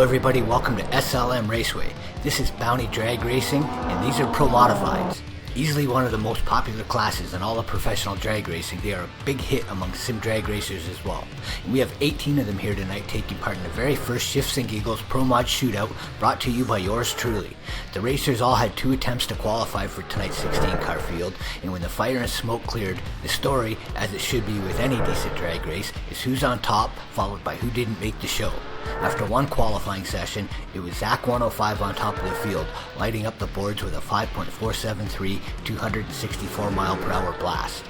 everybody, welcome to SLM Raceway. This is Bounty Drag Racing, and these are Pro Modifieds. Easily one of the most popular classes in all of professional drag racing, they are a big hit among sim drag racers as well. And we have 18 of them here tonight taking part in the very first Shifts&Giggles Pro Mod Shootout, brought to you by yours truly. The racers all had 2 attempts to qualify for tonight's 16-car field, and when the fire and smoke cleared, the story, as it should be with any decent drag race, is who's on top, followed by who didn't make the show. After one qualifying session, it was Zach 105 on top of the field, lighting up the boards with a 5.473 264 mile per hour blast.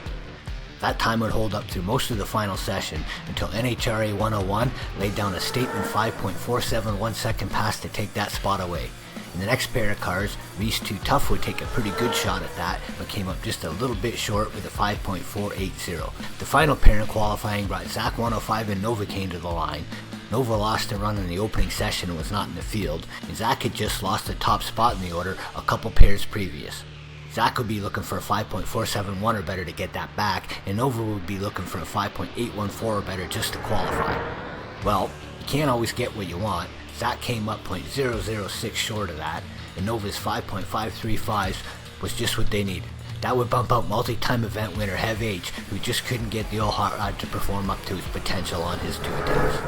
That time would hold up through most of the final session until NHRA 101 laid down a statement 5.471 second pass to take that spot away. In the next pair of cars, Reese 2 Tough would take a pretty good shot at that, but came up just a little bit short with a 5.480. The final pair in qualifying brought Zach 105 and Novocaine to the line. Nova lost a run in the opening session and was not in the field, and Zach had just lost the top spot in the order a couple pairs previous. Zach would be looking for a 5.471 or better to get that back, and Nova would be looking for a 5.814 or better just to qualify. Well, you can't always get what you want. Zach came up .006 short of that, and Nova's 5.535 was just what they needed. That would bump out multi-time event winner Hev H, who just couldn't get the old hot rod to perform up to his potential on his 2 attempts.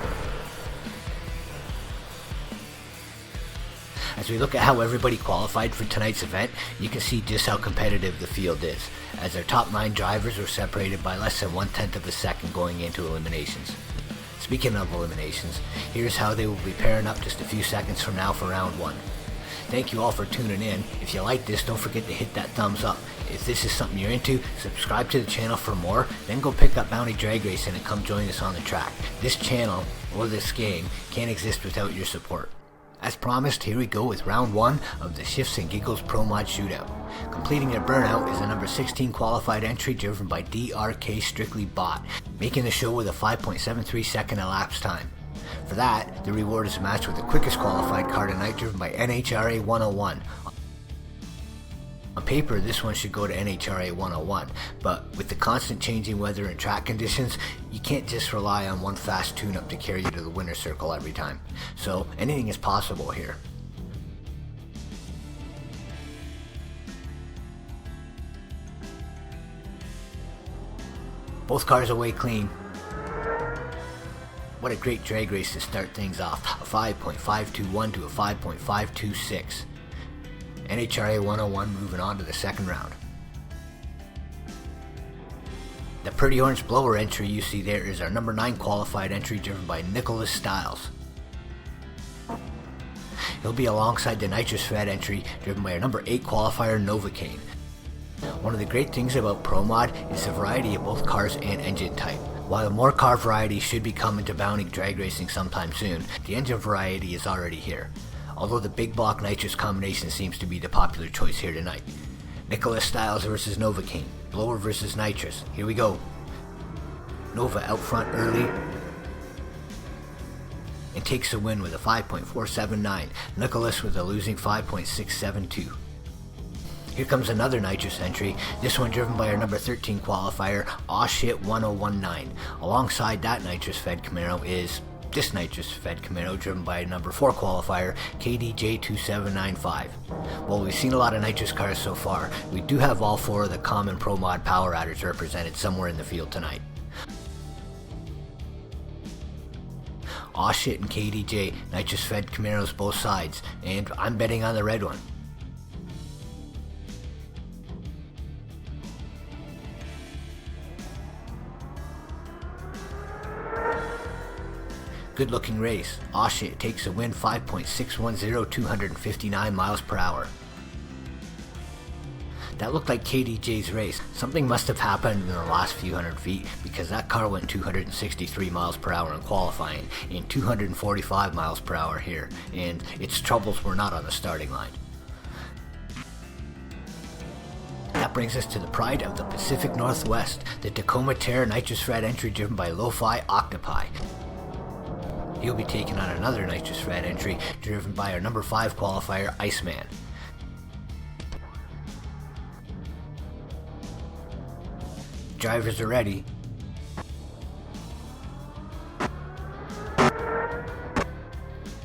As we look at how everybody qualified for tonight's event, you can see just how competitive the field is, as our top 9 drivers were separated by less than 1/10 of a second going into eliminations. Speaking of eliminations, here's how they will be pairing up just a few seconds from now for round 1. Thank you all for tuning in. If you like this, don't forget to hit that thumbs up. If this is something you're into, subscribe to the channel for more, then go pick up Bounty Drag Racing and come join us on the track. This channel, or this game, can't exist without your support. As promised, here we go with round 1 of the Shifts&Giggles Pro Mod Shootout. Completing their burnout is a number 16 qualified entry driven by DRK Strictly Bot, making the show with a 5.73 second elapsed time. For that, the reward is a match with the quickest qualified car tonight driven by NHRA 101. On paper, this one should go to NHRA 101, but with the constant changing weather and track conditions, you can't just rely on one fast tune-up to carry you to the winner's circle every time. So anything is possible here. Both cars away clean. What a great drag race to start things off. A 5.521 to a 5.526. NHRA 101 moving on to the second round. The pretty orange blower entry you see there is our number 9 qualified entry driven by Nicholas Styles. He'll be alongside the nitrous fed entry driven by our number 8 qualifier Novocaine. One of the great things about Pro Mod is the variety of both cars and engine type. While more car variety should be coming to Bounty Drag Racing sometime soon, the engine variety is already here. Although the big block nitrous combination seems to be the popular choice here tonight. Nicholas Styles versus Novocaine, blower versus nitrous. Here we go. Nova out front early and takes the win with a 5.479. Nicholas with a losing 5.672. Here comes another nitrous entry, this one driven by our number 13 qualifier, Shit 1019. Alongside that nitrous fed Camaro is this nitrous fed Camaro driven by number 4 qualifier KDJ 2795. While we've seen a lot of nitrous cars so far, we do have all 4 of the common Pro Mod power adders represented somewhere in the field tonight. Shit and KDJ, nitrous fed Camaros both sides, and I'm betting on the red one. Good looking race. Shit takes a win 5.610, 259 miles per hour. That looked like KDJ's race. Something must have happened in the last few hundred feet because that car went 263 miles per hour in qualifying and 245 miles per hour here, and its troubles were not on the starting line. That brings us to the pride of the Pacific Northwest, the Tacoma Terra nitrous fed entry driven by Lo-Fi Octopi. He'll be taking on another nitrous fed entry driven by our number 5 qualifier Iceman. Drivers are ready.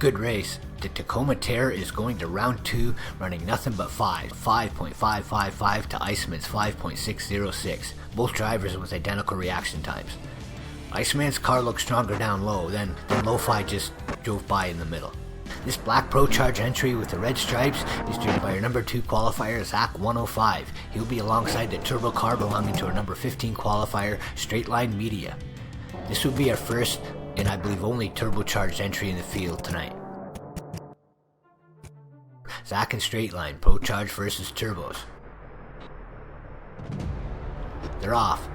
Good race. The Tacoma Terror is going to round 2 running nothing but 5.555 to Iceman's 5.606, both drivers with identical reaction times. Iceman's car looked stronger down low, then Lo-Fi just drove by in the middle. This black Pro Charge entry with the red stripes is driven by our number 2 qualifier, Zach 105. He'll be alongside the turbo car belonging to our number 15 qualifier, Straight Line Media. This will be our first, and I believe only, turbocharged entry in the field tonight. Zach and Straight Line, Pro Charge versus Turbos. They're off.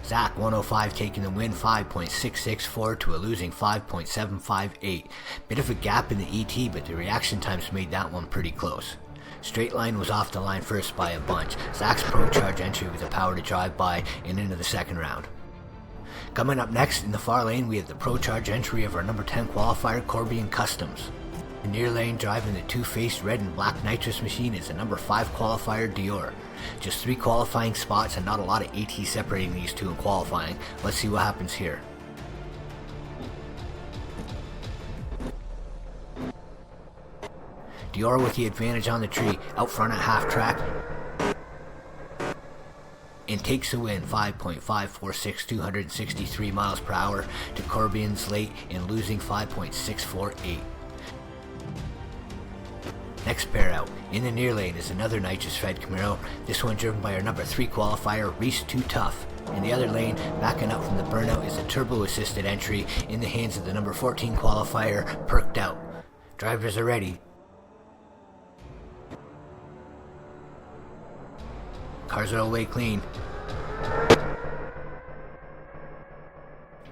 Zach 105 taking the win, 5.664 to a losing 5.758. Bit of a gap in the ET, but the reaction times made that one pretty close. Straight Line was off the line first by a bunch. Zach's Pro Charge entry with the power to drive by and into the second round. Coming up next in the far lane, we have the Pro Charge entry of our number 10 qualifier, Corbian Customs. The near lane driving the two-faced red and black nitrous machine is the number 5 qualifier, Dior. Just 3 qualifying spots and not a lot of AT separating these two in qualifying. Let's see what happens here. Dior with the advantage on the tree, out front at half track, and takes the win, 5.546, 263 miles per hour to Corbian's late and losing 5.648. Next pair out, in the near lane, is another nitrous fed Camaro, this one driven by our number 3 qualifier, Reese Too Tough. In the other lane, backing up from the burnout, is a turbo assisted entry in the hands of the number 14 qualifier, Perked Out. Drivers are ready. Cars are away clean.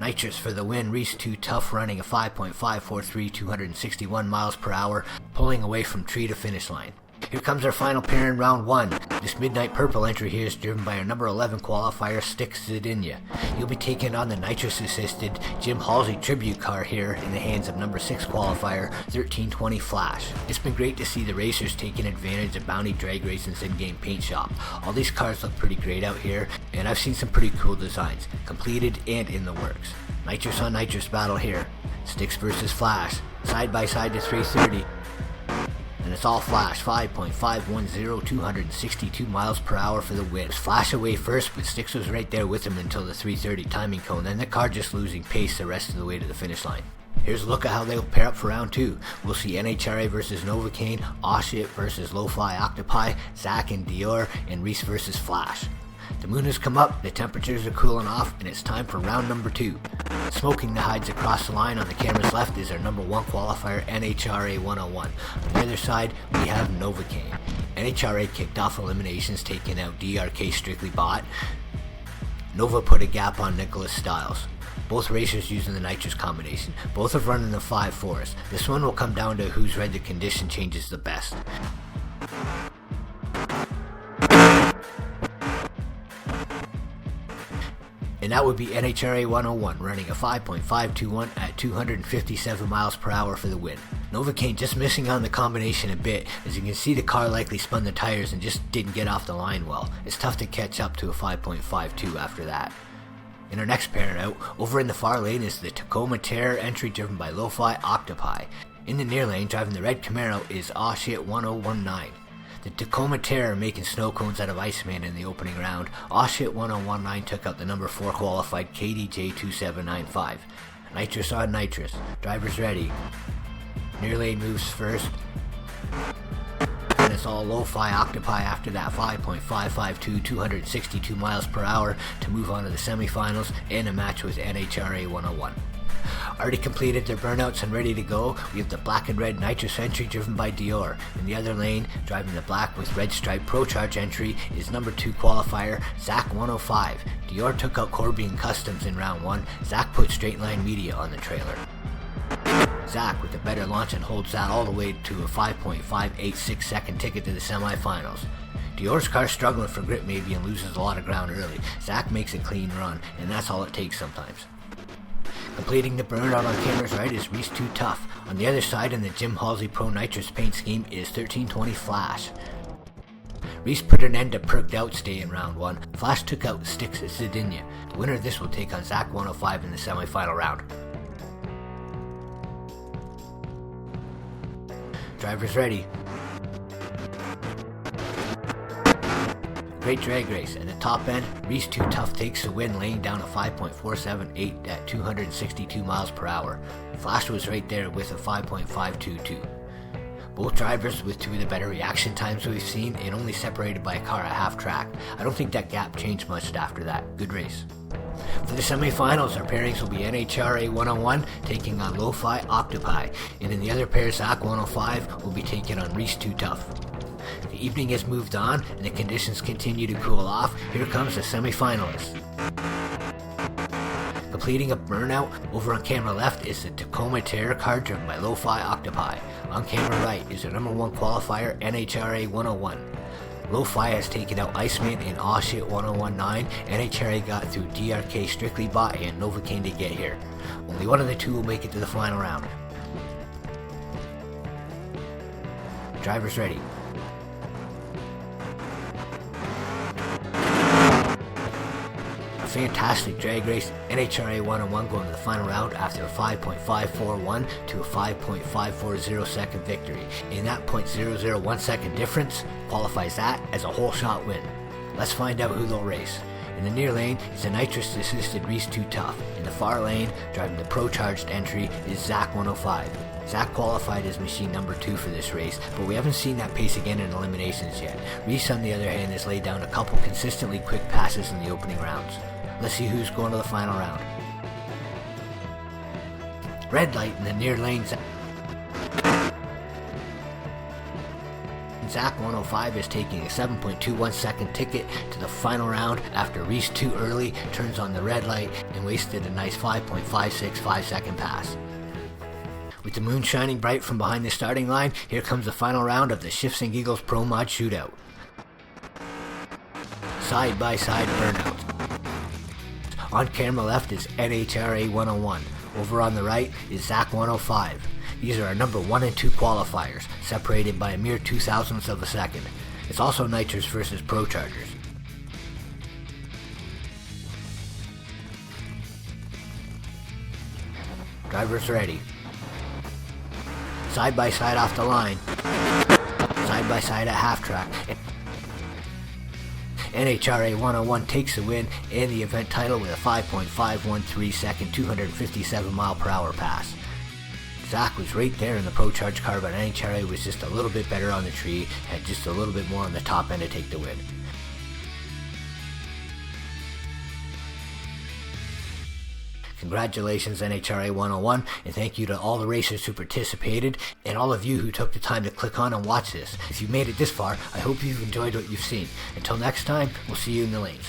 Nitrous for the win, Reese Too Tough running a 5.543, 261 miles per hour, pulling away from tree to finish line. Here comes our final pair in round 1. This midnight purple entry here is driven by our number 11 qualifier, Sticks Zidinia. He'll be taking on the nitrous assisted Jim Halsey tribute car here in the hands of number 6 qualifier, 1320 Flash. It's been great to see the racers taking advantage of Bounty Drag Racing's in-game paint shop. All these cars look pretty great out here, and I've seen some pretty cool designs, completed and in the works. Nitrous on nitrous battle here. Sticks versus Flash, side by side to 330. And it's all Flash, 5.510, 262 miles per hour for the win. Flash away first, but Sticks was right there with him until the 330 timing cone, then the car just losing pace the rest of the way to the finish line. Here's a look at how they'll pair up for round 2. We'll see NHRA versus Novocaine, Oshit versus Lo-Fi Octopi, Zach and Dior, and Reese versus Flash. The moon has come up, the temperatures are cooling off, and it's time for round number 2. Smoking the hides across the line on the camera's left is our number 1 qualifier, NHRA 101. On the other side, we have Novocaine. NHRA kicked off eliminations, taking out DRK Strictly Bot. Nova put a gap on Nicholas Stiles. Both racers using the nitrous combination. Both have run in the 5.4s. This one will come down to who's read the condition changes the best. And that would be NHRA 101 running a 5.521 at 257 miles per hour for the win. Novocaine just missing on the combination a bit, as you can see the car likely spun the tires and just didn't get off the line well. It's tough to catch up to a 5.52 after that. In our next pair out, over in the far lane is the Tacoma Terror entry driven by Lo-Fi Octopi. In the near lane, driving the red Camaro, is Oshit 1019. The Tacoma Terror making snow cones out of Iceman in the opening round. Oshit 1019 took out the number 4 qualified KDJ 2795. Nitrous on nitrous. Drivers ready. Near lane moves first. And it's all Lo-Fi Octopi after that, 5.552, 262 miles per hour to move on to the semifinals and a match with NHRA 101. Already completed their burnouts and ready to go, we have the black and red nitrous entry driven by Dior. In the other lane, driving the black with red stripe Pro Charge entry is number 2 qualifier, Zach 105. Dior took out Corbian Customs in round 1. Zach put Straight Line Media on the trailer. Zach with a better launch and holds that all the way to a 5.586 second ticket to the semifinals. Dior's car struggling for grip maybe and loses a lot of ground early. Zach makes a clean run, and that's all it takes sometimes. Completing the burnout on camera's right is Reese Too Tough. On the other side in the Jim Halsey Pro Nitrous paint scheme is 1320 Flash. Reese put an end to Perked Out stay in round 1. Flash took out Sticks at Zadinia. The winner of this will take on Zach 105 in the semifinal round. Drivers ready. Great drag race. At the top end, Reese Too Tough takes the win, laying down a 5.478 at 262 miles per hour. Flash was right there with a 5.522. Both drivers with two of the better reaction times we've seen, and only separated by a car at half track. I don't think that gap changed much after that. Good race. For the semifinals, our pairings will be NHRA 101 taking on Lo-Fi Octopi, and in the other pair, Zach 105 will be taking on Reese Too Tough. The evening has moved on, and the conditions continue to cool off. Here comes the semifinalists. Completing a burnout, over on camera left is the Tacoma Terror car driven by Lo-Fi Octopi. On camera right is the number 1 qualifier, NHRA 101. Lo-Fi has taken out Iceman and Awshit 1019. NHRA got through DRK Strictly Bot and Novocaine to get here. Only one of the two will make it to the final round. Drivers ready. Fantastic drag race. NHRA 101 going to the final round after a 5.541 to a 5.540 second victory. And that 0.001 second difference qualifies that as a whole shot win. Let's find out who they'll race. In the near lane is the nitrous assisted Reese Too Tough. In the far lane, driving the pro charged entry, is Zach 105. Zach qualified as machine number 2 for this race, but we haven't seen that pace again in eliminations yet. Reese, on the other hand, has laid down a couple consistently quick passes in the opening rounds. Let's see who's going to the final round. Red light in the near lane. Zach 105 is taking a 7.21 second ticket to the final round after Reese too early turns on the red light and wasted a nice 5.565 second pass. With the moon shining bright from behind the starting line, here comes the final round of the Shifts&Giggles Pro Mod Shootout. Side by side burnouts. On camera left is NHRA 101. Over on the right is Zach 105. These are our number 1 and 2 qualifiers, separated by a mere 0.02 of a second. It's also Nitrous versus Pro Chargers. Drivers ready. Side by side off the line. Side by side at half track. NHRA 101 takes the win and the event title with a 5.513 second 257 mile per hour pass. Zach was right there in the Pro Charge car, but NHRA was just a little bit better on the tree, had just a little bit more on the top end to take the win. Congratulations NHRA 101, and thank you to all the racers who participated and all of you who took the time to click on and watch this. If you made it this far, I hope you've enjoyed what you've seen. Until next time, we'll see you in the lanes.